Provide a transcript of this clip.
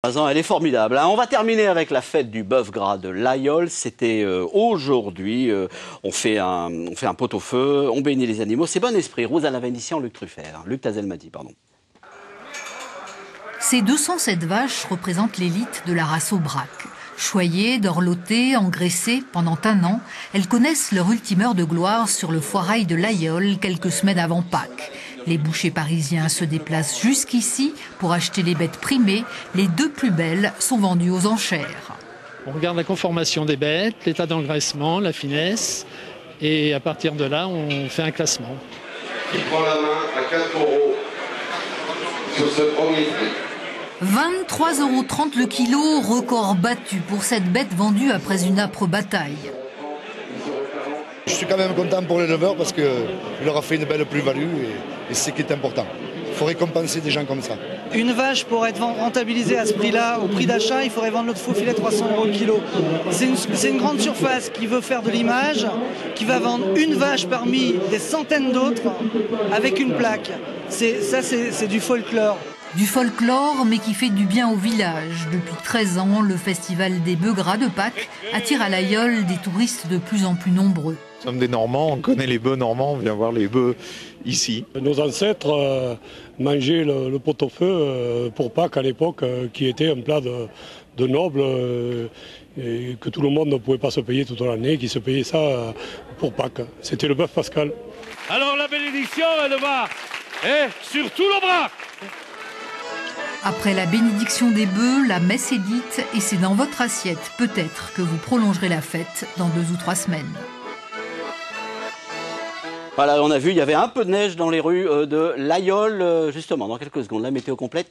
Elle est formidable. On va terminer avec la fête du bœuf gras de l'Aïol. C'était aujourd'hui. On fait un pot-au-feu, on bénit les animaux. C'est bon esprit. Rose à la Vénitian, Luc Truffert. Luc Tazelmati, pardon. Ces 207 vaches représentent l'élite de la race Aubrac. Choyées, dorlotées, engraissées pendant un an, elles connaissent leur ultime heure de gloire sur le foirail de l'Aïol quelques semaines avant Pâques. Les bouchers parisiens se déplacent jusqu'ici pour acheter les bêtes primées. Les deux plus belles sont vendues aux enchères. On regarde la conformation des bêtes, l'état d'engraissement, la finesse, et à partir de là, on fait un classement. Qui prend la main à 4 € sur ce premier prix. 23,30 € le kilo, record battu pour cette bête vendue après une âpre bataille. Je suis quand même content pour l'éleveur parce qu'il leur a fait une belle plus-value et c'est ce qui est important. Il faut récompenser des gens comme ça. Une vache, pour être rentabilisée à ce prix-là, au prix d'achat, il faudrait vendre notre faux filet 300 € le kilo. C'est une grande surface qui veut faire de l'image, qui va vendre une vache parmi des centaines d'autres avec une plaque. C'est du folklore. Du folklore, mais qui fait du bien au village. Depuis 13 ans, le festival des bœufs gras de Pâques attire à l'Aïol des touristes de plus en plus nombreux. Nous sommes des Normands, on connaît les bœufs normands, on vient voir les bœufs ici. Nos ancêtres mangeaient le pot-au-feu pour Pâques à l'époque, qui était un plat de nobles et que tout le monde ne pouvait pas se payer toute l'année, qui se payait ça pour Pâques. C'était le bœuf pascal. Alors la bénédiction, elle va sur tout l'Aubrac. Après la bénédiction des bœufs, la messe est dite et c'est dans votre assiette peut-être que vous prolongerez la fête dans 2 ou 3 semaines. Voilà, on a vu, il y avait un peu de neige dans les rues de l'Aïol. Justement, dans quelques secondes, la météo complète.